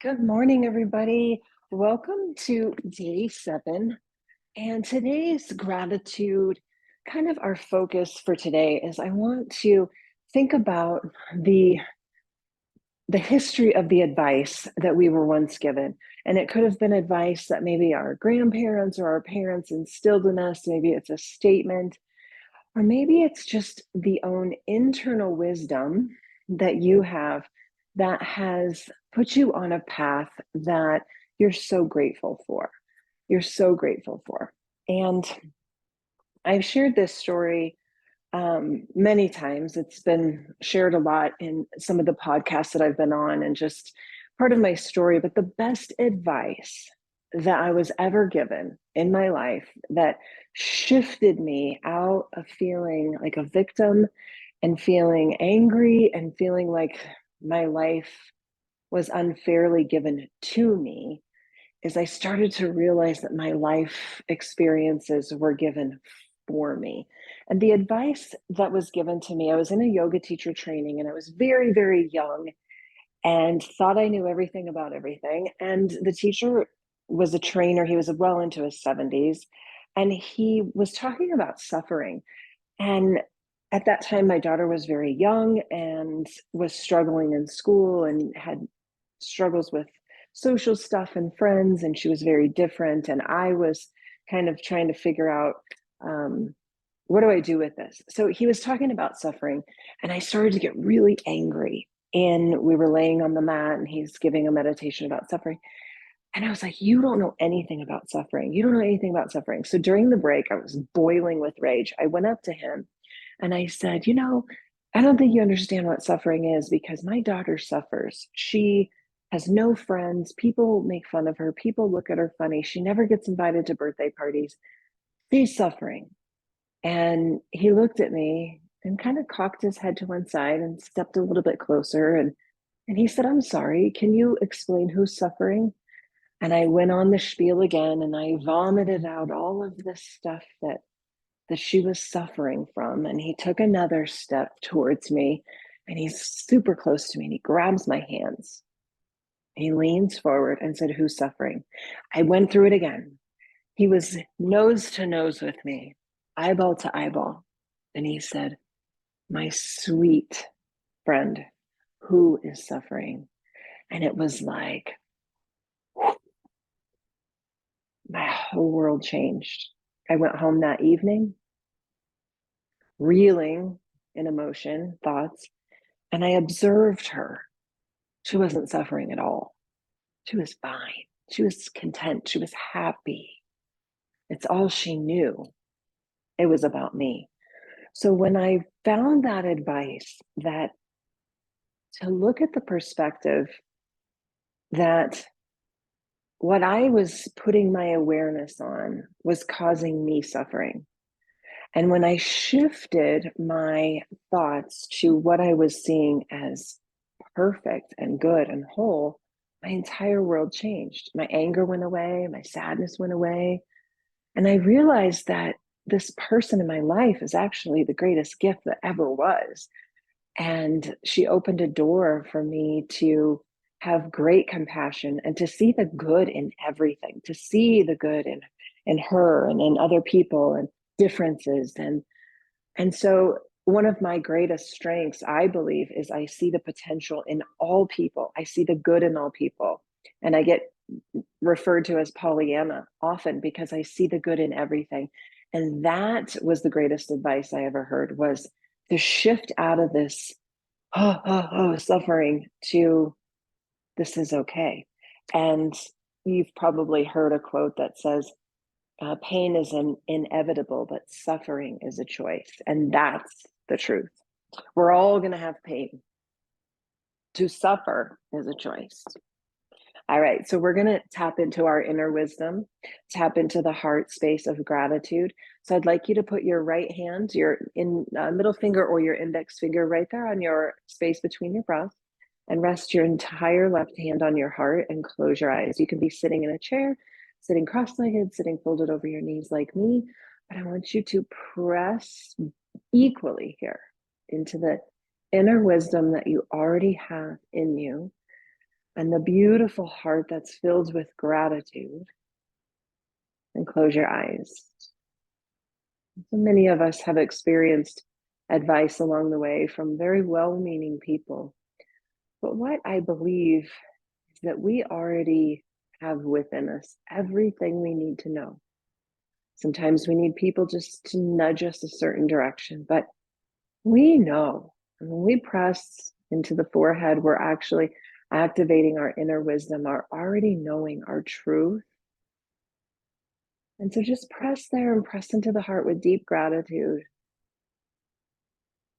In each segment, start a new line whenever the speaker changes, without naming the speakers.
Good morning, everybody. Welcome to day 7. And today's gratitude, kind of our focus for today is I want to think about the history of the advice that we were once given. And it could have been advice that maybe our grandparents or our parents instilled in us. Maybe it's a statement, or maybe it's just the own internal wisdom that you have that has put you on a path that you're so grateful for. You're so grateful for. And I've shared this story many times. It's been shared a lot in some of the podcasts that I've been on and just part of my story. But the best advice that I was ever given in my life that shifted me out of feeling like a victim and feeling angry and feeling like my life was unfairly given to me is I started to realize that my life experiences were given for me. And the advice that was given to me, I was in a yoga teacher training and I was very, very young and thought I knew everything about everything. And the teacher was a trainer, he was well into his 70s, and he was talking about suffering. And at that time, my daughter was very young and was struggling in school and had struggles with social stuff and friends, and she was very different. And I was kind of trying to figure out, what do I do with this? So he was talking about suffering, and I started to get really angry. And we were laying on the mat, and he's giving a meditation about suffering. And I was like, you don't know anything about suffering. You don't know anything about suffering. So during the break, I was boiling with rage. I went up to him and I said, I don't think you understand what suffering is because my daughter suffers. She has no friends. People make fun of her. People look at her funny. She never gets invited to birthday parties. She's suffering. And he looked at me and kind of cocked his head to one side and stepped a little bit closer. And he said, I'm sorry, can you explain who's suffering? And I went on the spiel again and I vomited out all of this stuff that she was suffering from. And he took another step towards me and he's super close to me and he grabs my hands. He leans forward and said, who's suffering? I went through it again. He was nose to nose with me, eyeball to eyeball. And he said, my sweet friend, who is suffering? And it was like, my whole world changed. I went home that evening, reeling in emotion, thoughts, and I observed her. She wasn't suffering at all. She was fine. She was content. She was happy. It's all she knew. It was about me. So when I found that advice, that to look at the perspective that what I was putting my awareness on was causing me suffering. And when I shifted my thoughts to what I was seeing as perfect and good and whole, my entire world changed. My anger went away, my sadness went away. And I realized that this person in my life is actually the greatest gift that ever was. And she opened a door for me to have great compassion and to see the good in everything, to see the good in her and in other people and differences. And so one of my greatest strengths, I believe, is I see the potential in all people. I see the good in all people. And I get referred to as Pollyanna often because I see the good in everything. And that was the greatest advice I ever heard, was to shift out of this suffering to this is okay. And you've probably heard a quote that says, pain is inevitable, but suffering is a choice. And that's the truth. We're all going to have pain. To suffer is a choice. All right, so we're going to tap into our inner wisdom, tap into the heart space of gratitude. So I'd like you to put your right hand, your middle finger or your index finger right there on your space between your brows, and rest your entire left hand on your heart and close your eyes. You can be sitting in a chair, sitting cross-legged, sitting folded over your knees like me, but I want you to press equally here into the inner wisdom that you already have in you. and the beautiful heart that's filled with gratitude. And close your eyes. So many of us have experienced advice along the way from very well-meaning people. But what I believe is that we already have within us everything we need to know. Sometimes we need people just to nudge us a certain direction, but we know. And when we press into the forehead, we're actually activating our inner wisdom, our already knowing our truth. And so just press there and press into the heart with deep gratitude.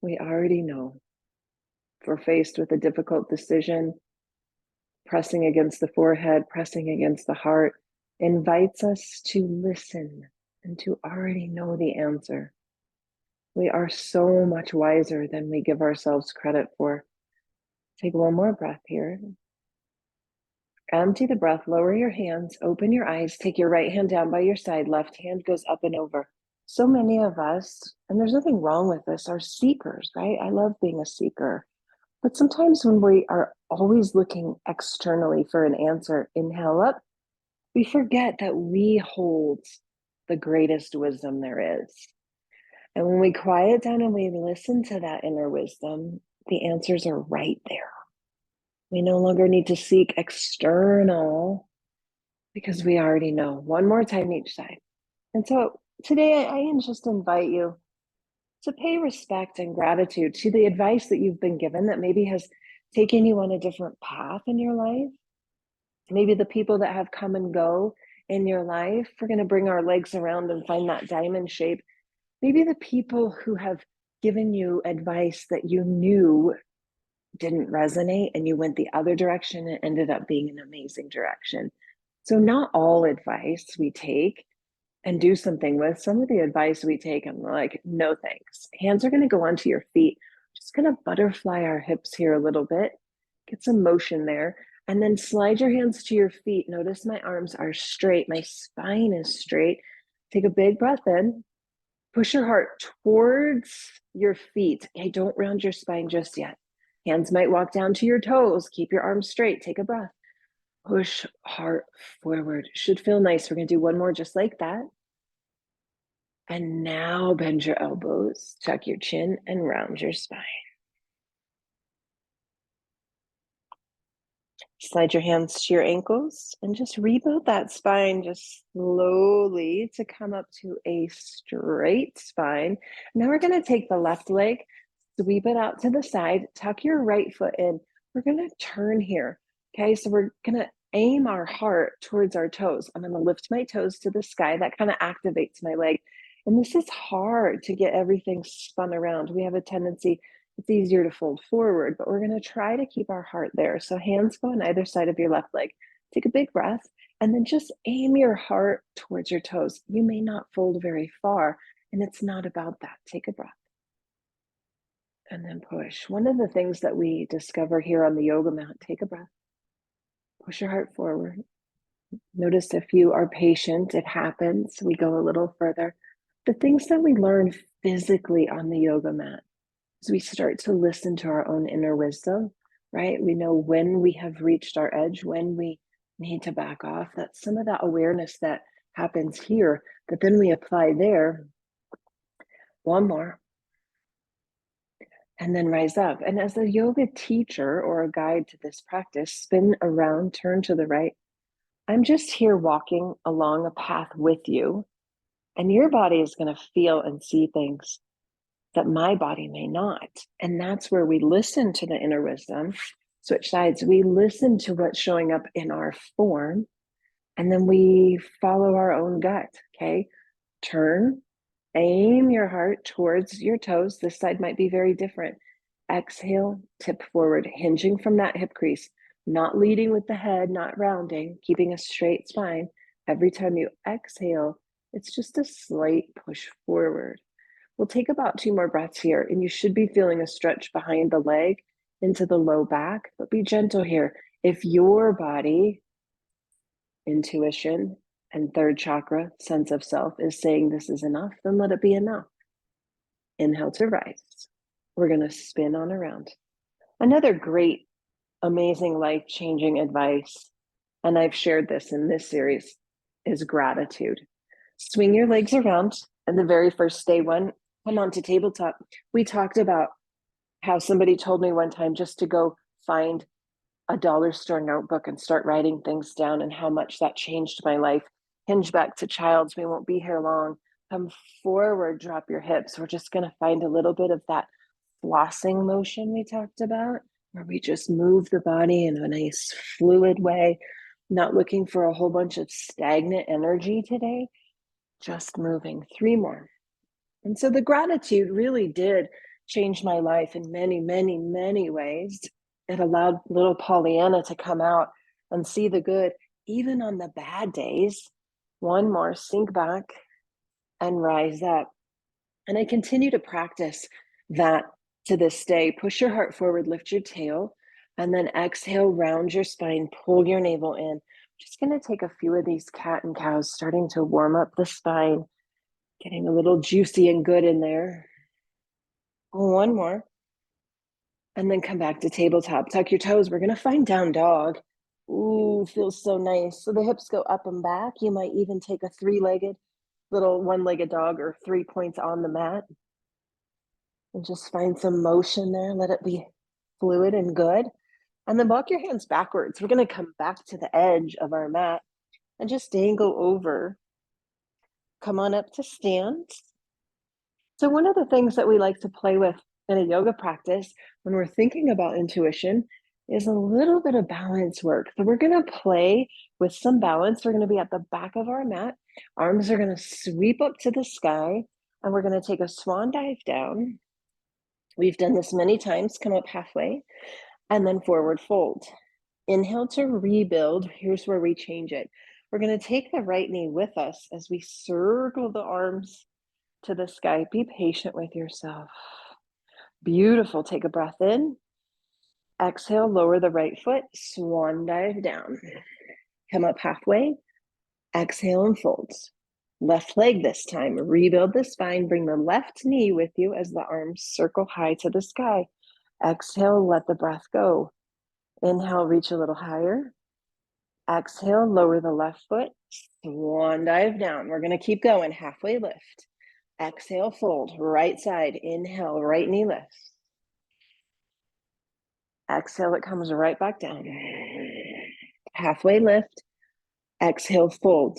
We already know. If we're faced with a difficult decision, pressing against the forehead, pressing against the heart, invites us to listen and to already know the answer. We are so much wiser than we give ourselves credit for. Take one more breath here. Empty the breath, lower your hands, open your eyes, take your right hand down by your side, left hand goes up and over. So many of us, and there's nothing wrong with this, are seekers, right? I love being a seeker. But sometimes when we are always looking externally for an answer, inhale up, we forget that we hold the greatest wisdom there is. And when we quiet down and we listen to that inner wisdom, the answers are right there. We no longer need to seek external because we already know. One more time each side. And so today I just invite you to pay respect and gratitude to the advice that you've been given that maybe has taken you on a different path in your life. Maybe the people that have come and go in your life, we're going to bring our legs around and find that diamond shape. Maybe the people who have given you advice that you knew didn't resonate and you went the other direction and ended up being an amazing direction. So not all advice we take and do something with. Some of the advice we take, I'm like, no thanks. Hands are going to go onto your feet. Just going to butterfly our hips here a little bit. Get some motion there. And then slide your hands to your feet. Notice my arms are straight. My spine is straight. Take a big breath in. Push your heart towards your feet. Okay, don't round your spine just yet. Hands might walk down to your toes. Keep your arms straight. Take a breath. Push heart forward. Should feel nice. We're going to do one more just like that. And now bend your elbows, tuck your chin, and round your spine. Slide your hands to your ankles and just rebuild that spine just slowly to come up to a straight spine. Now we're going to take the left leg, sweep it out to the side, tuck your right foot in. We're going to turn here. Okay, so we're going to aim our heart towards our toes. I'm going to lift my toes to the sky. That kind of activates my leg. And this is hard to get everything spun around. We have a tendency, it's easier to fold forward, but we're going to try to keep our heart there. So hands go on either side of your left leg. Take a big breath and then just aim your heart towards your toes. You may not fold very far, and it's not about that. Take a breath and then push. One of the things that we discover here on the yoga mat, take a breath, push your heart forward. Notice if you are patient, it happens. We go a little further. The things that we learn physically on the yoga mat, as we start to listen to our own inner wisdom, right? We know when we have reached our edge, when we need to back off. That's some of that awareness that happens here that then we apply there. One more. And then rise up. And as a yoga teacher or a guide to this practice, spin around, turn to the right. I'm just here walking along a path with you, and your body is going to feel and see things that my body may not. And that's where we listen to the inner wisdom, switch sides. We listen to what's showing up in our form, and then we follow our own gut. Okay, turn, aim your heart towards your toes. This side might be very different. Exhale, tip forward, hinging from that hip crease, not leading with the head, not rounding, keeping a straight spine. Every time you exhale, it's just a slight push forward. We'll take about 2 more breaths here, and you should be feeling a stretch behind the leg into the low back, but be gentle here. If your body, intuition, and third chakra, sense of self, is saying this is enough, then let it be enough. Inhale to rise. We're going to spin on around. Another great amazing life-changing advice, and I've shared this in this series, is gratitude. Swing your legs around. And the very first day one, come on to tabletop. We talked about how somebody told me one time just to go find a dollar store notebook and start writing things down, and how much that changed my life. Hinge back to child's. We won't be here long. Come forward, drop your hips. We're just going to find a little bit of that flossing motion we talked about, where we just move the body in a nice fluid way, not looking for a whole bunch of stagnant energy today, just moving. 3 more. And so the gratitude really did change my life in many, many, many ways. It allowed little Pollyanna to come out and see the good, even on the bad days. 1 more, sink back and rise up. And I continue to practice that to this day. Push your heart forward, lift your tail, and then exhale, round your spine, pull your navel in. Just going to take a few of these cat and cows, starting to warm up the spine, getting a little juicy and good in there. 1 more. And then come back to tabletop. Tuck your toes. We're going to find down dog. Ooh, feels so nice. So the hips go up and back. You might even take a 3-legged, little 1-legged dog, or 3 points on the mat. And just find some motion there. Let it be fluid and good. And then walk your hands backwards. We're going to come back to the edge of our mat and just dangle over. Come on up to stand. So one of the things that we like to play with in a yoga practice when we're thinking about intuition is a little bit of balance work. So we're going to play with some balance. We're going to be at the back of our mat. Arms are going to sweep up to the sky, and we're going to take a swan dive down. We've done this many times. Come up halfway and then forward fold. Inhale to rebuild. Here's where we change it. We're going to take the right knee with us as we circle the arms to the sky. Be patient with yourself. Beautiful. Take a breath in. Exhale, lower the right foot, swan dive down. Come up halfway. Exhale and fold. Left leg this time. Rebuild the spine. Bring the left knee with you as the arms circle high to the sky. Exhale, let the breath go. Inhale, reach a little higher. Exhale, lower the left foot, swan dive down. We're going to keep going. Halfway lift. Exhale, fold. Right side. Inhale, right knee lifts. Exhale, it comes right back down. Halfway lift. Exhale, fold.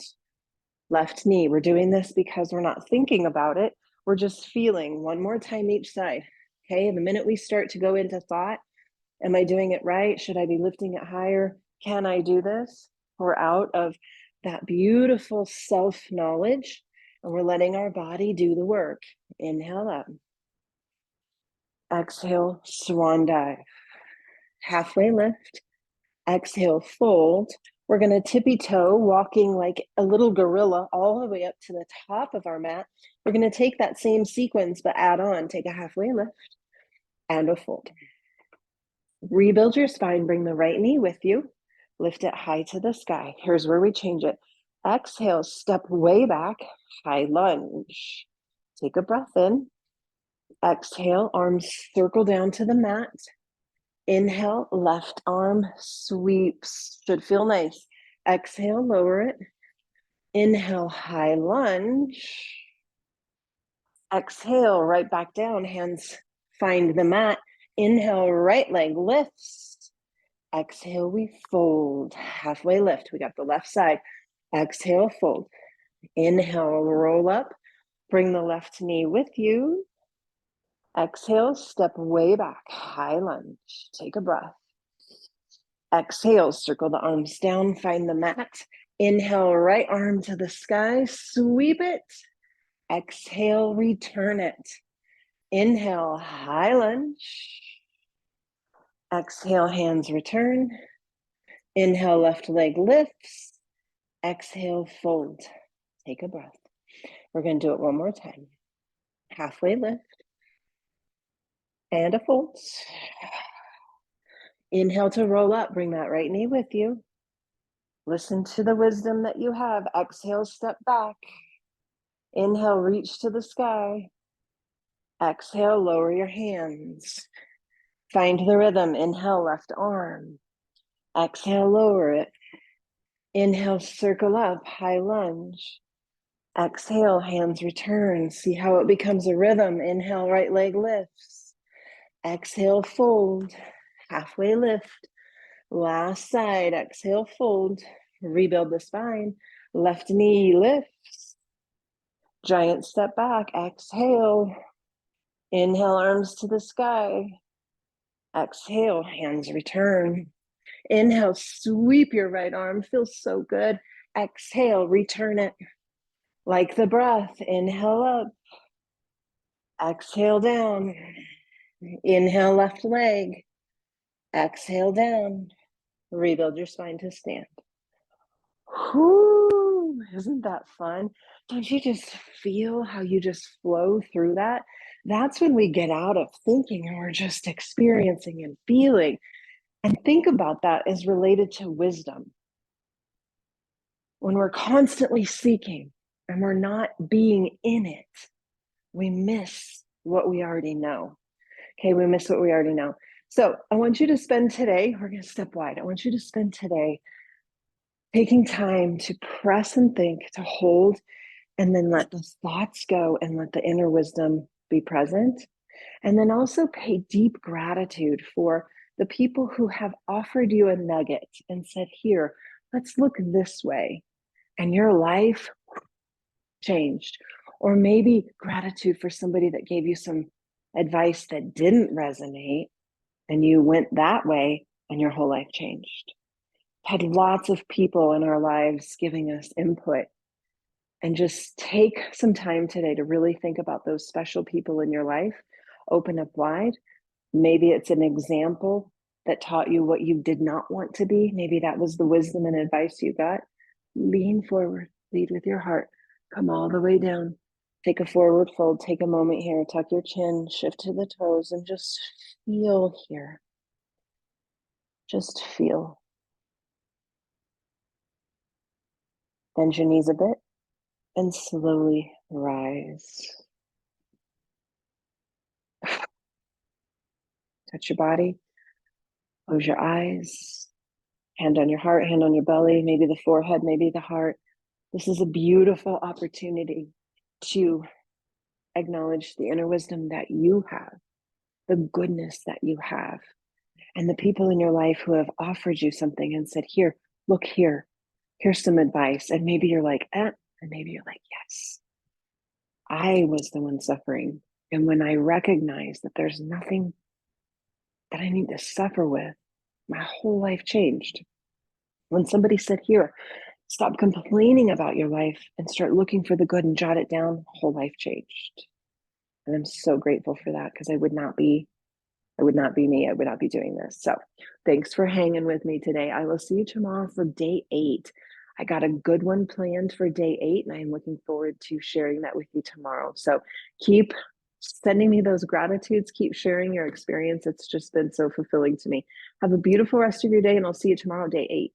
Left knee. We're doing this because we're not thinking about it. We're just feeling. 1 more time each side. Okay, the minute we start to go into thought, am I doing it right? Should I be lifting it higher? Can I do this? We're out of that beautiful self-knowledge, and we're letting our body do the work. Inhale up. Exhale, swan dive. Halfway lift. Exhale, fold. We're going to tippy toe, walking like a little gorilla all the way up to the top of our mat. We're going to take that same sequence, but add on. Take a halfway lift and a fold. Rebuild your spine. Bring the right knee with you. Lift it high to the sky. Here's where we change it. Exhale, step way back, high lunge. Take a breath in. Exhale, arms circle down to the mat. Inhale, left arm sweeps. Should feel nice. Exhale, lower it. Inhale, high lunge. Exhale, right back down. Hands find the mat. Inhale, right leg lifts. Exhale, we fold. Halfway lift. We got the left side. Exhale, fold. Inhale, roll up. Bring the left knee with you. Exhale, step way back. High lunge. Take a breath. Exhale, circle the arms down. Find the mat. Inhale, right arm to the sky. Sweep it. Exhale, return it. Inhale, high lunge. Exhale, hands return. Inhale, left leg lifts. Exhale, fold. Take a breath. We're going to do it 1 more time. Halfway lift. And a fold. Inhale to roll up. Bring that right knee with you. Listen to the wisdom that you have. Exhale, step back. Inhale, reach to the sky. Exhale, lower your hands. Find the rhythm. Inhale, left arm. Exhale, lower it. Inhale, circle up, high lunge. Exhale, hands return. See how it becomes a rhythm. Inhale, right leg lifts. Exhale, fold. Halfway lift. Last side. Exhale, fold. Rebuild the spine. Left knee lifts. Giant step back. Exhale. Inhale, arms to the sky. Exhale, hands return. Inhale, sweep your right arm. Feels so good. Exhale, return it. Like the breath. Inhale up. Exhale down. Inhale, left leg. Exhale down. Rebuild your spine to stand. Whoo, isn't that fun? Don't you just feel how you just flow through that? That's when we get out of thinking and we're just experiencing and feeling. And think about that as related to wisdom. When we're constantly seeking and we're not being in it, we miss what we already know. Okay, we miss what we already know. So I want you to spend today, we're going to step wide. I want you to spend today taking time to press and think, to hold, and then let the thoughts go and let the inner wisdom be present. And then also pay deep gratitude for the people who have offered you a nugget and said, here, let's look this way. And your life changed. Or maybe gratitude for somebody that gave you some advice that didn't resonate and you went that way and your whole life changed. Had lots of people in our lives giving us input. And just take some time today to really think about those special people in your life. Open up wide. Maybe it's an example that taught you what you did not want to be. Maybe that was the wisdom and advice you got. Lean forward, lead with your heart. Come all the way down. Take a forward fold. Take a moment here. Tuck your chin, shift to the toes, and just feel here. Just feel. Bend your knees a bit and slowly rise. Touch your body. Close your eyes. Hand on your heart, hand on your belly, maybe the forehead, maybe the heart. This is a beautiful opportunity to acknowledge the inner wisdom that you have, the goodness that you have, and the people in your life who have offered you something and said, here, look here, here's some advice. And maybe you're like, and maybe you're like, yes, I was the one suffering. And when I recognize that there's nothing that I need to suffer with, my whole life changed. When somebody said, here, stop complaining about your life and start looking for the good and jot it down, whole life changed. And I'm so grateful for that because I would not be me. I would not be doing this. So thanks for hanging with me today. I will see you tomorrow for day 8. I got a good one planned for day 8, and I'm looking forward to sharing that with you tomorrow. So keep sending me those gratitudes. Keep sharing your experience. It's just been so fulfilling to me. Have a beautiful rest of your day, and I'll see you tomorrow, day 8.